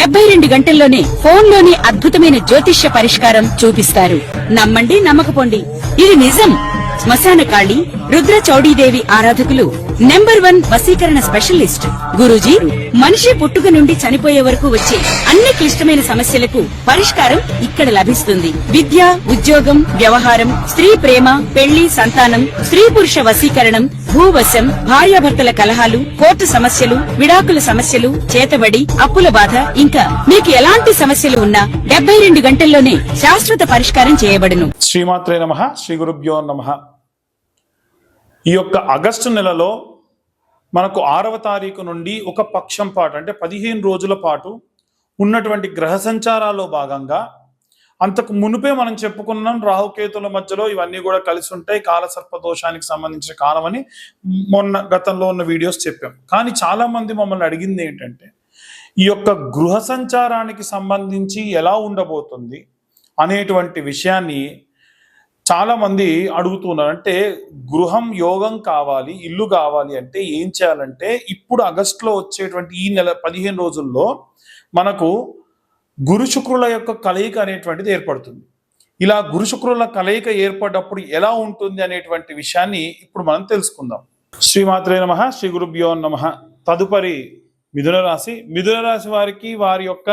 72 గంటల్లోనే ఫోన్లోని అద్భుతమైన జ్యోతిష్య పరిష్కారం చూపిస్తారు. నమ్మండి, నమ్మకపోండి, ఇది నిజం. శ్మశాన కాళి రుద్ర చౌడీదేవి ఆరాధకులు నంబర్ 1 వశీకరణ స్పెషలిస్ట్. గురూజీ మనిషి పుట్టుక నుండి చనిపోయే వరకు వచ్చే అన్ని క్లిష్టమైన సమస్యలకు పరిష్కారం ఇక్కడ లభిస్తుంది. విద్య, ఉద్యోగం, వ్యవహారం, స్త్రీ ప్రేమ, పెళ్లి, సంతానం, స్త్రీ పురుష వశీకరణం, భూవశం, భార్యాభర్తల కలహాలు, కోర్టు సమస్యలు, విడాకుల సమస్యలు, చేతబడి, అప్పుల బాధ, ఇంకా మీకు ఎలాంటి సమస్యలు ఉన్నా 72 గంటల్లోనే శాశ్వత పరిష్కారం చేయబడును. శ్రీమాత్రే నమః. శ్రీ గురుభ్యో నమః. ఈ యొక్క ఆగస్టు నెలలో మనకు 6వ తారీఖు నుండి ఒక పక్షం పాటు అంటే 15 రోజుల పాటు ఉన్నటువంటి గ్రహ సంచారాల్లో భాగంగా అంతకు మునుపే మనం చెప్పుకున్నాం రాహుకేతుల మధ్యలో ఇవన్నీ కూడా కలిసి ఉంటాయి, కాలసర్ప దోషానికి సంబంధించిన కాలం అని గతంలో ఉన్న వీడియోస్ చెప్పాం. కానీ చాలా మంది మమ్మల్ని అడిగింది ఏంటంటే ఈ యొక్క గృహ సంచారానికి సంబంధించి ఎలా ఉండబోతుంది అనేటువంటి విషయాన్ని చాలా మంది అడుగుతున్నారు. అంటే గృహం యోగం కావాలి, ఇల్లు కావాలి అంటే ఏం చేయాలంటే ఇప్పుడు ఆగస్టులో వచ్చేటువంటి ఈ నెల 15 రోజుల్లో మనకు గురు శుక్రుల యొక్క కలయిక అనేటువంటిది ఏర్పడుతుంది. ఇలా గురు శుక్రుల కలయిక ఏర్పడ్డప్పుడు ఎలా ఉంటుంది అనేటువంటి విషయాన్ని ఇప్పుడు మనం తెలుసుకుందాం. శ్రీమాత్రే నమః. శ్రీ గురుభ్యో నమః. తదుపరి మిథున రాశి. మిథున రాశి వారికి వారి యొక్క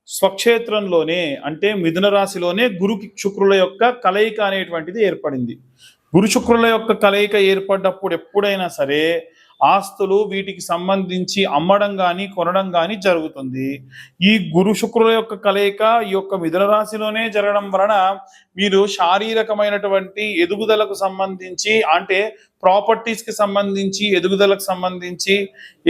స్వక్షేత్రంలోనే అంటే మిథున రాశిలోనే గురు శుక్రుల యొక్క కలయిక అనేటువంటిది ఏర్పడింది. గురు శుక్రుల యొక్క కలయిక ఏర్పడ్డప్పుడు ఎప్పుడైనా సరే ఆస్తులు వీటికి సంబంధించి అమ్మడం కానీ కొనడం కానీ జరుగుతుంది. ఈ గురు శుక్రుల యొక్క కలయిక ఈ యొక్క మిథున రాశిలోనే జరగడం వలన మీరు శారీరకమైనటువంటి ఎదుగుదలకు సంబంధించి అంటే ప్రాపర్టీస్ కి సంబంధించి ఎదుగుదలకు సంబంధించి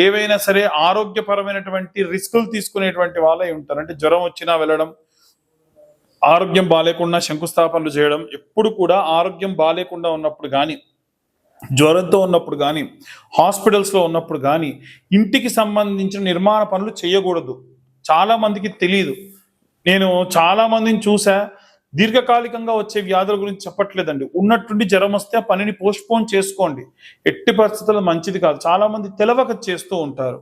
ఏవైనా సరే ఆరోగ్యపరమైనటువంటి రిస్కులు తీసుకునేటువంటి వాళ్ళే ఉంటారు. అంటే జ్వరం వచ్చినా వెళ్ళడం, ఆరోగ్యం బాలేకుండా శంకుస్థాపనలు చేయడం, ఎప్పుడు కూడా ఆరోగ్యం బాలేకుండా ఉన్నప్పుడు కానీ, జ్వరంతో ఉన్నప్పుడు కానీ, హాస్పిటల్స్లో ఉన్నప్పుడు కానీ ఇంటికి సంబంధించిన నిర్మాణ పనులు చేయకూడదు. చాలా మందికి తెలియదు. నేను చాలా మందిని చూసా. దీర్ఘకాలికంగా వచ్చే వ్యాధుల గురించి చెప్పట్లేదండి. ఉన్నట్టుండి జ్వరం వస్తే ఆ పనిని పోస్ట్పోన్ చేసుకోండి. ఎట్టి పరిస్థితుల్లో మంచిది కాదు. చాలా మంది తెలవక చేస్తూ ఉంటారు.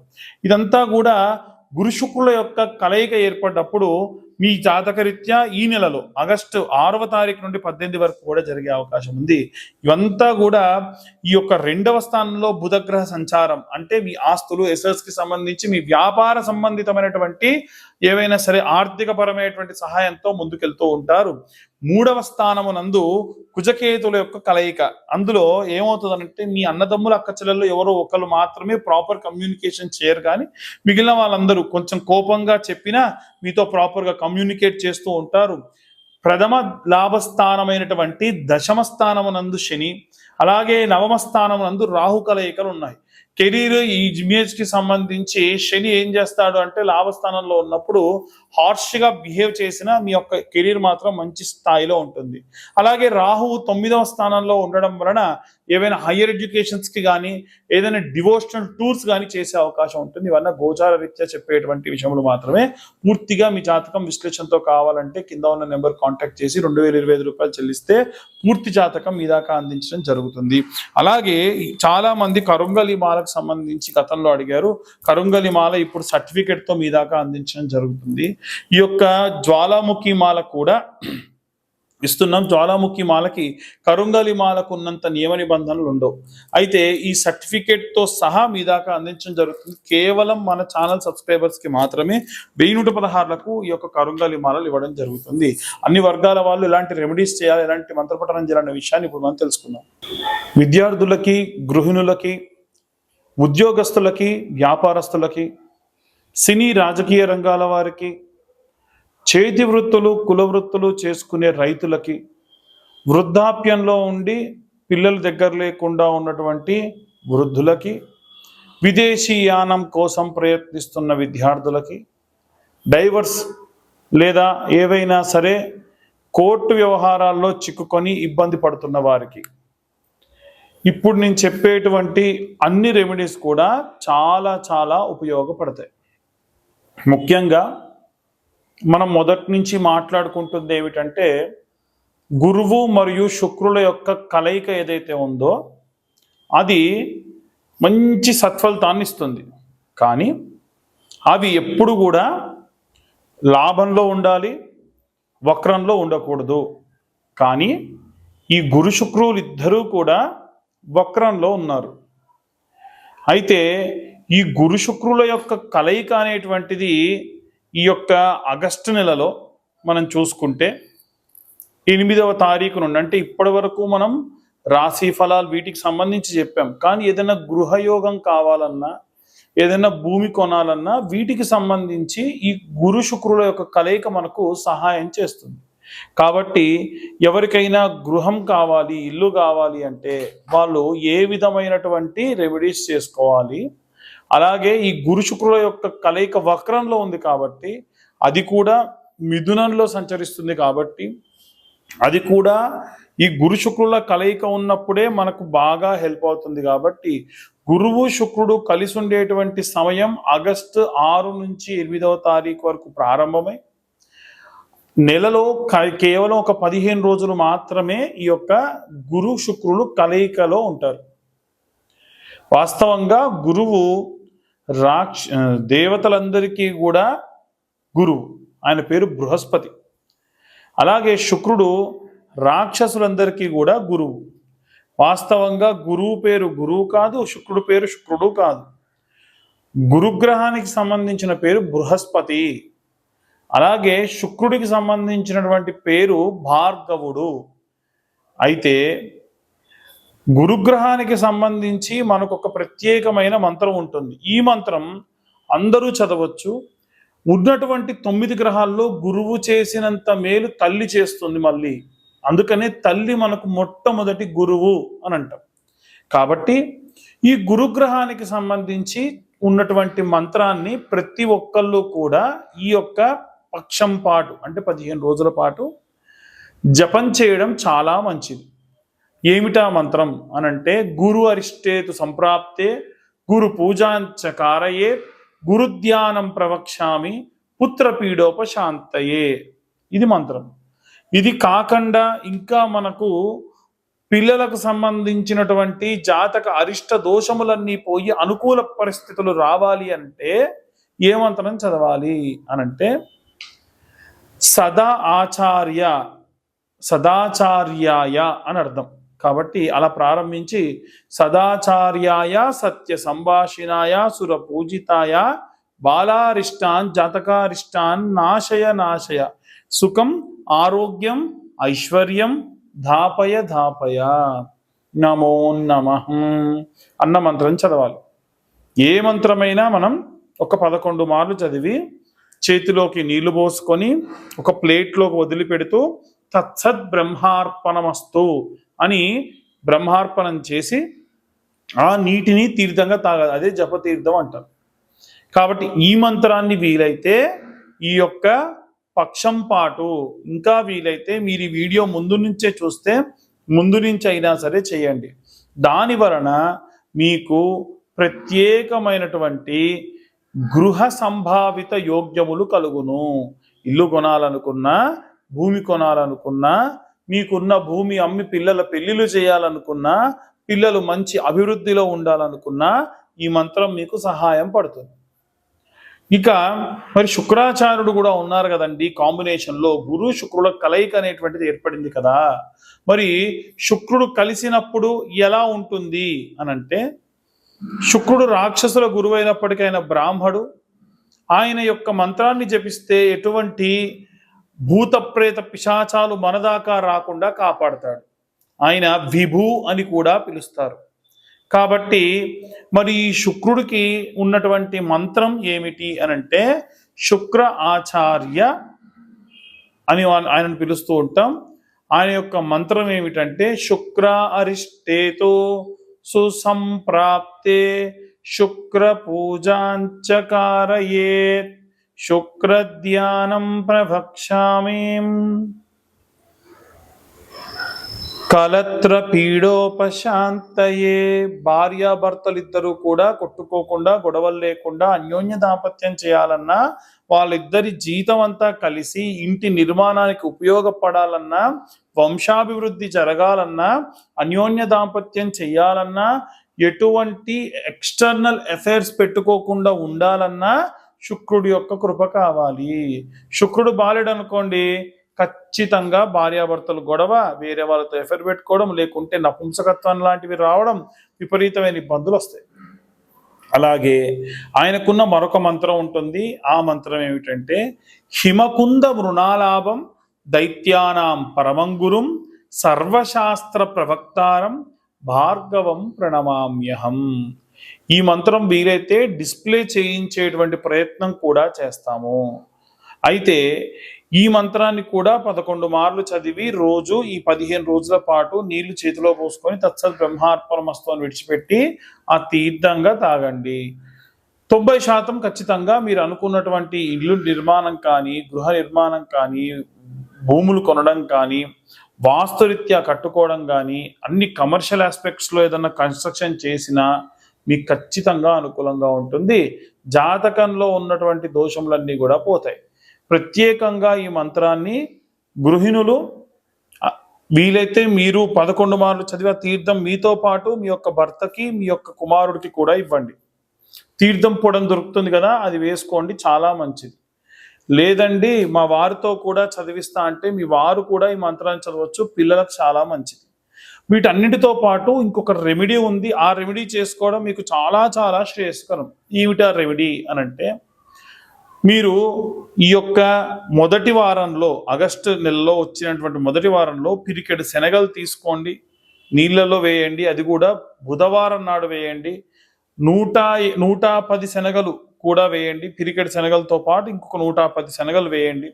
ఇదంతా కూడా గురు శుక్రుల యొక్క కలయిక ఏర్పడ్డప్పుడు మీ జాతకరీత్యా ఈ నెలలో ఆగస్టు 6వ తారీఖు నుండి 18 వరకు కూడా జరిగే అవకాశం ఉంది. ఇవంతా కూడా ఈ యొక్క 2వ స్థానంలో బుధగ్రహ సంచారం అంటే మీ ఆస్తులు ఎసెట్స్ కి సంబంధించి మీ వ్యాపార సంబంధితమైనటువంటి ఏవైనా సరే ఆర్థిక పరమైనటువంటి సహాయంతో ముందుకెళ్తూ ఉంటారు. 3వ స్థానమునందు కుజకేతుల యొక్క కలయిక. అందులో ఏమవుతుందంటే మీ అన్నదమ్ముల అక్క చెల్లెళ్ళు ఎవరో ఒకరు మాత్రమే ప్రాపర్ కమ్యూనికేషన్ చేయరు, కానీ మిగిలిన వాళ్ళందరూ కొంచెం కోపంగా చెప్పినా మీతో ప్రాపర్గా కమ్యూనికేట్ చేస్తూ ఉంటారు. ప్రథమ లాభస్థానమైనటువంటి 10వ స్థానమునందు శని, అలాగే 9వ స్థానమునందు రాహు కలయికలు ఉన్నాయి. కెరీర్ ఈ ఇమేజ్ కి సంబంధించి శని ఏం చేస్తాడు అంటే లాభస్థానంలో ఉన్నప్పుడు హార్ష్గా బిహేవ్ చేసినా మీ యొక్క కెరీర్ మాత్రం మంచి స్థాయిలో ఉంటుంది. అలాగే రాహు 9వ స్థానంలో ఉండడం వలన ఏవైనా హయ్యర్ ఎడ్యుకేషన్స్ కి కానీ ఏదైనా డివోషనల్ టూర్స్ కానీ చేసే అవకాశం ఉంటుంది. ఇవన్నీ గోచార రీత్యా చెప్పేటువంటి విషయములు మాత్రమే. పూర్తిగా మీ జాతకం విశ్లేషణతో కావాలంటే కింద ఉన్న నెంబర్ కాంటాక్ట్ చేసి 2025 రూపాయలు చెల్లిస్తే పూర్తి జాతకం మీ దాకా అందించడం జరుగుతుంది. అలాగే చాలా మంది కరుంగలి మాలకు సంబంధించి గతంలో అడిగారు. కరుంగలి మాల ఇప్పుడు సర్టిఫికెట్ తో మీ దాకా అందించడం జరుగుతుంది. ఈ యొక్క జ్వాలాముఖి మాల కూడా ఇస్తున్నాం. జ్వాలాముఖి మాలకి కరుంగలి మాలకు ఉన్నంత నియమ నిబంధనలు ఉండవు. అయితే ఈ సర్టిఫికేట్ తో సహా మీ దాకా అందించడం జరుగుతుంది. కేవలం మన ఛానల్ సబ్స్క్రైబర్స్ కి మాత్రమే 1116లకు ఈ యొక్క కరుంగలి మాలలు ఇవ్వడం జరుగుతుంది. అన్ని వర్గాల వాళ్ళు ఎలాంటి రెమెడీస్ చేయాలి, ఎలాంటి మంత్రపఠనం చేయాలనే విషయాన్ని ఇప్పుడు మనం తెలుసుకుందాం. విద్యార్థులకి, గృహిణులకి, ఉద్యోగస్తులకి, వ్యాపారస్తులకి, సినీ రాజకీయ రంగాల వారికి, చేతి వృత్తులు కుల వృత్తులు చేసుకునే రైతులకి, వృద్ధాప్యంలో ఉండి పిల్లల దగ్గర లేకుండా ఉన్నటువంటి వృద్ధులకి, విదేశీ యానం కోసం ప్రయత్నిస్తున్న విద్యార్థులకి, డైవర్స్ లేదా ఏవైనా సరే కోర్టు వ్యవహారాల్లో చిక్కుకొని ఇబ్బంది పడుతున్న వారికి ఇప్పుడు నేను చెప్పేటువంటి అన్ని రెమెడీస్ కూడా చాలా చాలా ఉపయోగపడతాయి. ముఖ్యంగా మనం మొదటి నుంచి మాట్లాడుకుంటుంది ఏమిటంటే గురువు మరియు శుక్రుల యొక్క కలయిక ఏదైతే ఉందో అది మంచి సత్ఫలితాన్ని ఇస్తుంది. కానీ అవి ఎప్పుడు కూడా లాభంలో ఉండాలి, వక్రంలో ఉండకూడదు. కానీ ఈ గురు శుక్రులు ఇద్దరూ కూడా వక్రంలో ఉన్నారు. అయితే ఈ గురు శుక్రుల యొక్క కలయిక అనేటువంటిది ఈ యొక్క ఆగస్టు నెలలో మనం చూసుకుంటే 8వ తారీఖు నుండి, అంటే ఇప్పటి వరకు మనం రాశి ఫలాలు వీటికి సంబంధించి చెప్పాం. కానీ ఏదైనా గృహయోగం కావాలన్నా, ఏదైనా భూమి కొనాలన్నా వీటికి సంబంధించి ఈ గురు శుక్రుల యొక్క కలయిక మనకు సహాయం చేస్తుంది. కాబట్టి ఎవరికైనా గృహం కావాలి, ఇల్లు కావాలి అంటే వాళ్ళు ఏ విధమైనటువంటి రెమెడీస్ చేసుకోవాలి, అలాగే ఈ గురు శుక్రుల యొక్క కలయిక వక్రంలో ఉంది కాబట్టి అది కూడా మిథునంలో సంచరిస్తుంది కాబట్టి అది కూడా ఈ గురు శుక్రుల కలయిక ఉన్నప్పుడే మనకు బాగా హెల్ప్ అవుతుంది. కాబట్టి గురువు శుక్రుడు కలిసి ఉండేటువంటి సమయం ఆగస్టు 6 నుంచి 8వ తారీఖు వరకు ప్రారంభమై నెలలో కేవలం ఒక 15 రోజులు మాత్రమే ఈ యొక్క గురు శుక్రులు కలయికలో ఉంటారు. వాస్తవంగా గురువు దేవతలందరికీ కూడా గురువు, ఆయన పేరు బృహస్పతి. అలాగే శుక్రుడు రాక్షసులందరికీ కూడా గురువు. వాస్తవంగా గురువు పేరు గురువు కాదు, శుక్రుడు పేరు శుక్రుడు కాదు. గురుగ్రహానికి సంబంధించిన పేరు బృహస్పతి. అలాగే శుక్రుడికి సంబంధించినటువంటి పేరు భార్గవుడు. అయితే గురుగ్రహానికి సంబంధించి మనకు ఒక ప్రత్యేకమైన మంత్రం ఉంటుంది. ఈ మంత్రం అందరూ చదవచ్చు. ఉన్నటువంటి 9 గ్రహాల్లో గురువు చేసినంత మేలు తల్లి చేస్తుంది మళ్ళీ. అందుకనే తల్లి మనకు మొట్టమొదటి గురువు అని అంటాం. కాబట్టి ఈ గురుగ్రహానికి సంబంధించి ఉన్నటువంటి మంత్రాన్ని ప్రతి ఒక్కళ్ళు కూడా ఈ యొక్క పక్షం పాటు, అంటే 15 రోజుల పాటు జపం చేయడం చాలా మంచిది. ఏమిటా మంత్రం అనంటే, గురు అరిష్టేతు సంప్రాప్తే గురు పూజాంచకారయే గురుధ్యానం ప్రవక్ష్యామి పుత్రపీడోపశాంతయే. ఇది మంత్రం. ఇది కాకుండా ఇంకా మనకు పిల్లలకు సంబంధించినటువంటి జాతక అరిష్ట దోషములన్నీ పోయి అనుకూల పరిస్థితులు రావాలి అంటే ఏ మంత్రం చదవాలి అనంటే, సదాచార్యాయ అని అర్థం. కాబట్టి అలా ప్రారంభించి సదాచార్యాయ సత్య సంభాషిణాయ సుర పూజితాయ బాలారిష్టాన్ జాతకారిష్టాన్ నాశయ నాశయ సుఖం ఆరోగ్యం ఐశ్వర్యం ధాపయ ధాపయ నమో నమః అన్న మంత్రం చదవాలి. ఏ మంత్రమైనా మనం ఒక 11 మార్లు చదివి చేతిలోకి నీళ్లు పోసుకొని ఒక ప్లేట్లోకి వదిలిపెడుతూ తత్సత్ బ్రహ్మార్పణమస్తు అని బ్రహ్మార్పణం చేసి ఆ నీటిని తీర్థంగా తాగాలి. అదే జపతీర్థం అంటారు. కాబట్టి ఈ మంత్రాన్ని వీలైతే ఈ యొక్క పక్షం పాటు, ఇంకా వీలైతే మీరు ఈ వీడియో ముందు నుంచే చూస్తే ముందు నుంచి అయినా సరే చేయండి. దాని వలన మీకు ప్రత్యేకమైనటువంటి గృహ సంభావిత యోగ్యములు కలుగును. ఇల్లు కొనాలనుకున్నా, భూమి కొనాలనుకున్నా, మీకున్న భూమి అమ్మి పిల్లల పెళ్లిళ్ళు చేయాలనుకున్నా, పిల్లలు మంచి అభివృద్ధిలో ఉండాలనుకున్నా ఈ మంత్రం మీకు సహాయం పడుతుంది. ఇక మరి శుక్రాచార్యుడు కూడా ఉన్నారు కదండి కాంబినేషన్లో. గురు శుక్రుల కలయిక అనేటువంటిది ఏర్పడింది కదా. మరి శుక్రుడు కలిసినప్పుడు ఎలా ఉంటుంది అనంటే, శుక్రుడు రాక్షసుల గురువైనప్పటికీ ఆయన బ్రాహ్మడు. ఆయన యొక్క మంత్రాన్ని జపిస్తే ఎటువంటి భూత ప్రేత పిశాచాలు మనదాకా రాకుండా కాపాడతాడు. ఆయన విభు అని కూడా పిలుస్తారు. కాబట్టి మరి ఈ శుక్రుడికి ఉన్నటువంటి మంత్రం ఏమిటి అనంటే, శుక్ర ఆచార్య అని ఆయనను పిలుస్తూ ఉంటాం. ఆయన యొక్క మంత్రం ఏమిటంటే, శుక్ర అరిష్టేతో సుసంప్రాప్తే శుక్ర పూజాంచకారయే శుక్రధ్యానం ప్రవక్ష్యామి కలత్ర పీడోపశాంతయే. భార్యాభర్తలు ఇద్దరు కూడా కొట్టుకోకుండా, గొడవలు లేకుండా అన్యోన్య దాంపత్యం చేయాలన్నా, వాళ్ళిద్దరి జీతం అంతా కలిసి ఇంటి నిర్మాణానికి ఉపయోగపడాలన్నా, వంశాభివృద్ధి జరగాలన్నా, అన్యోన్య దాంపత్యం చేయాలన్నా, ఎటువంటి ఎక్స్టర్నల్ అఫైర్స్ పెట్టుకోకుండా ఉండాలన్నా శుక్రుడి యొక్క కృప కావాలి. శుక్రుడు బాలేడు అనుకోండి, ఖచ్చితంగా భార్యాభర్తలు గొడవ, వేరే వాళ్ళతో ఎఫర్ పెట్టుకోవడం, లేకుంటే నపుంసకత్వం లాంటివి రావడం, విపరీతమైన ఇబ్బందులు వస్తాయి. అలాగే ఆయనకున్న మరొక మంత్రం ఉంటుంది. ఆ మంత్రం ఏమిటంటే హిమకుంద మృణాలాభం దైత్యానాం పరమంగురుం సర్వశాస్త్ర ప్రవక్తారం భార్గవం ప్రణమామ్యహం. ఈ మంత్రం వీలైతే డిస్ప్లే చేయించేటువంటి ప్రయత్నం కూడా చేస్తాము. అయితే ఈ మంత్రాన్ని కూడా 11 మార్లు చదివి రోజు ఈ 15 రోజుల పాటు నీళ్లు చేతిలో పోసుకొని తత్సత్ బ్రహ్మార్పణమస్తు అని విడిచిపెట్టి ఆ తీర్థంగా తాగండి. 90% ఖచ్చితంగా మీరు అనుకున్నటువంటి ఇల్లు నిర్మాణం కానీ, గృహ నిర్మాణం కానీ, భూములు కొనడం కానీ, వాస్తురీత్యా కట్టుకోవడం కానీ, అన్ని కమర్షియల్ ఆస్పెక్ట్స్లో ఏదన్నా కన్స్ట్రక్షన్ చేసినా మీకు ఖచ్చితంగా అనుకూలంగా ఉంటుంది. జాతకంలో ఉన్నటువంటి దోషములన్నీ కూడా పోతాయి. ప్రత్యేకంగా ఈ మంత్రాన్ని గృహిణులు వీలైతే మీరు 11 మార్లు చదివే తీర్థం మీతో పాటు మీ యొక్క భర్తకి, మీ యొక్క కుమారుడికి కూడా ఇవ్వండి. తీర్థం పొడం దొరుకుతుంది కదా, అది వేసుకోండి, చాలా మంచిది. లేదండి మా వారితో కూడా చదివిస్తా అంటే మీ వారు కూడా ఈ మంత్రాన్ని చదవచ్చు, పిల్లలకు చాలా మంచిది. వీటన్నిటితో పాటు ఇంకొక రెమెడీ ఉంది. ఆ రెమెడీ చేసుకోవడం మీకు చాలా చాలా శ్రేయస్కరం. ఏమిటా రెమెడీ అని అంటే, మీరు ఈ యొక్క మొదటి వారంలో, ఆగస్టు నెలలో వచ్చినటువంటి మొదటి వారంలో పిరికెడు శనగలు తీసుకోండి, నీళ్ళలో వేయండి. అది కూడా బుధవారం నాడు వేయండి. 110 శనగలు కూడా వేయండి. పిరికెడు శనగలతో పాటు ఇంకొక 110 శనగలు వేయండి.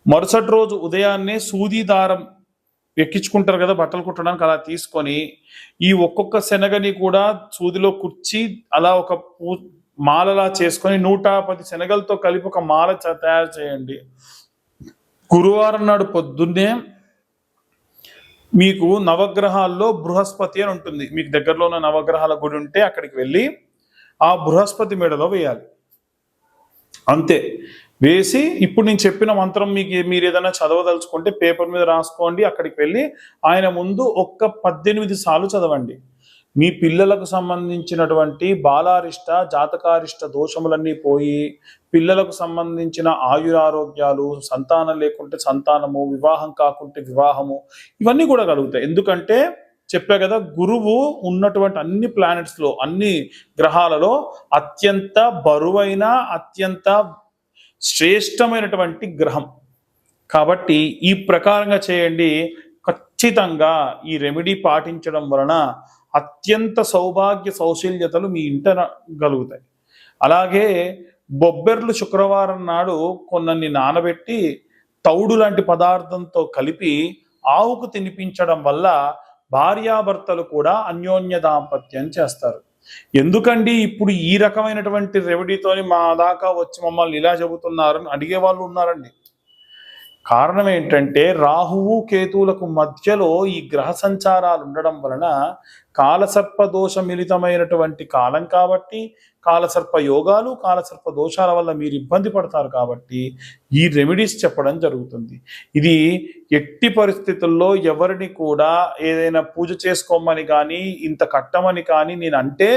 మరుసటి రోజు ఉదయాన్నే సూది దారం ఎక్కించుకుంటారు కదా బట్టలు కుట్టడానికి, అలా తీసుకొని ఈ ఒక్కొక్క శనగని కూడా సూదిలో కుర్చి అలా ఒక మాలలా చేసుకొని 110 శనగలతో కలిపి ఒక మాల తయారు చేయండి. గురువారం నాడు పొద్దున్నే మీకు నవగ్రహాల్లో బృహస్పతి అని ఉంటుంది, మీకు దగ్గరలో ఉన్న నవగ్రహాల గుడి ఉంటే అక్కడికి వెళ్ళి ఆ బృహస్పతి మెడలో వేయాలి. అంతే. వేసి ఇప్పుడు నేను చెప్పిన మంత్రం మీరు ఏదైనా చదవదలుచుకుంటే పేపర్ మీద రాసుకోండి. అక్కడికి వెళ్ళి ఆయన ముందు ఒక్క 18 సార్లు చదవండి. మీ పిల్లలకు సంబంధించినటువంటి బాలారిష్ట జాతకారిష్ట దోషములన్నీ పోయి, పిల్లలకు సంబంధించిన ఆయురారోగ్యాలు, సంతానం లేకుంటే సంతానము, వివాహం కాకుంటే వివాహము, ఇవన్నీ కూడా కలుగుతాయి. ఎందుకంటే చెప్పా కదా, గురువు ఉన్నటువంటి అన్ని ప్లానెట్స్లో, అన్ని గ్రహాలలో అత్యంత బరువైన, అత్యంత శ్రేష్టమైనటువంటి గ్రహం. కాబట్టి ఈ ప్రకారంగా చేయండి. ఖచ్చితంగా ఈ రెమెడీ పాటించడం వలన అత్యంత సౌభాగ్య సౌశల్యతలు మీ ఇంట కలుగుతాయి. అలాగే బొబ్బెర్లు శుక్రవారం నాడు కొన్నన్ని నానబెట్టి తౌడు లాంటి పదార్థంతో కలిపి ఆవుకు తినిపించడం వల్ల భార్యాభర్తలు కూడా అన్యోన్య దాంపత్యం చేస్తారు. ఎందుకండి ఇప్పుడు ఈ రకమైనటువంటి రెమెడీతోని మా దాకా వచ్చి మమ్మల్ని ఇలా చెబుతున్నారని అడిగే వాళ్ళు ఉన్నారండి. కారణం ఏంటంటే రాహువు కేతువులకు మధ్యలో ఈ గ్రహ సంచారాలు ఉండడం వలన కాలసర్ప దోష మిళితమైనటువంటి కాలం కాబట్టి, కాలసర్ప యోగాలు, కాలసర్ప దోషాల వల్ల మీరు ఇబ్బంది పడతారు కాబట్టి ఈ రెమెడీస్ చెప్పడం జరుగుతుంది. ఇది ఎట్టి పరిస్థితుల్లో ఎవరిని కూడా ఏదైనా పూజ చేసుకోమని కానీ, ఇంత కట్టమని కానీ నేను అంటే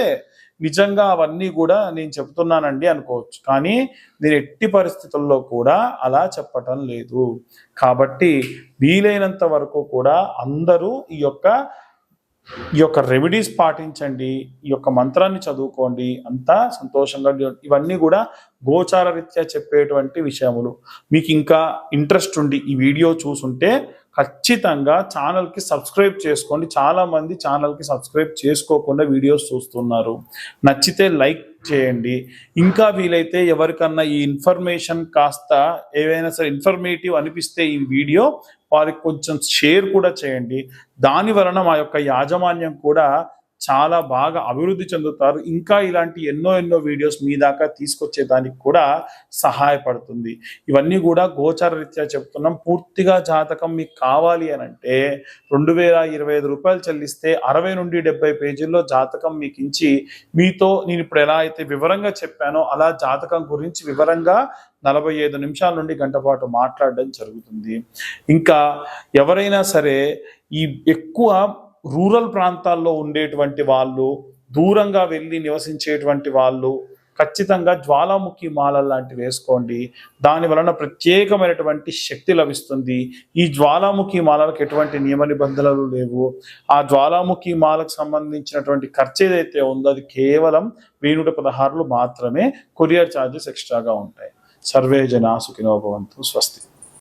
నిజంగా అవన్నీ కూడా నేను చెప్తున్నానండి అనుకోవచ్చు. కానీ నేను ఎట్టి పరిస్థితుల్లో కూడా అలా చెప్పటం లేదు. కాబట్టి వీలైనంత వరకు కూడా అందరూ ఈ యొక్క రెమెడీస్ పాటించండి, ఈ యొక్క మంత్రాన్ని చదువుకోండి, అంతా సంతోషంగా. ఇవన్నీ కూడా గోచార రీత్యా చెప్పేటువంటి విషయములు. మీకు ఇంకా ఇంట్రెస్ట్ ఉండి ఈ వీడియో చూసుంటే ఖచ్చితంగా ఛానల్కి సబ్స్క్రైబ్ చేసుకోండి. చాలామంది ఛానల్కి సబ్స్క్రైబ్ చేసుకోకుండా వీడియోస్ చూస్తున్నారు. నచ్చితే లైక్ చేయండి. ఇంకా వీలైతే ఎవరికన్నా ఈ ఇన్ఫర్మేషన్ కాస్త ఏవైనా సరే ఇన్ఫర్మేటివ్ అనిపిస్తే ఈ వీడియో వారికి కొంచెం షేర్ కూడా చేయండి. దాని వలన మా యొక్క యాజమాన్యం కూడా చాలా బాగా అభివృద్ధి చెందుతారు. ఇంకా ఇలాంటి ఎన్నో వీడియోస్ మీ దాకా తీసుకొచ్చే దానికి కూడా సహాయపడుతుంది. ఇవన్నీ కూడా గోచార రీత్యా చెప్తున్నాం. పూర్తిగా జాతకం మీకు కావాలి అని అంటే 2025 రూపాయలు చెల్లిస్తే 60 నుండి 70 పేజీల్లో జాతకం మీకు ఇచ్చి, మీతో నేను ఇప్పుడు ఎలా అయితే వివరంగా చెప్పానో అలా జాతకం గురించి వివరంగా 45 నిమిషాల నుండి గంట పాటు మాట్లాడడం జరుగుతుంది. ఇంకా ఎవరైనా సరే ఈ ఎక్కువ రూరల్ ప్రాంతాల్లో ఉండేటువంటి వాళ్ళు, దూరంగా వెళ్ళి నివసించేటువంటి వాళ్ళు, ఖచ్చితంగా జ్వాలాముఖి మాల లాంటివి వేసుకోండి. దాని వలన ప్రత్యేకమైనటువంటి శక్తి లభిస్తుంది. ఈ జ్వాలాముఖి మాలలకు ఎటువంటి నియమ నిబంధనలు లేవు. ఆ జ్వాలాముఖి మాలకు సంబంధించినటువంటి ఖర్చు ఏదైతే ఉందో అది కేవలం 116 మాత్రమే. కొరియర్ ఛార్జెస్ ఎక్స్ట్రాగా ఉంటాయి. సర్వే జనా సుఖినో భవంతు. స్వస్తి.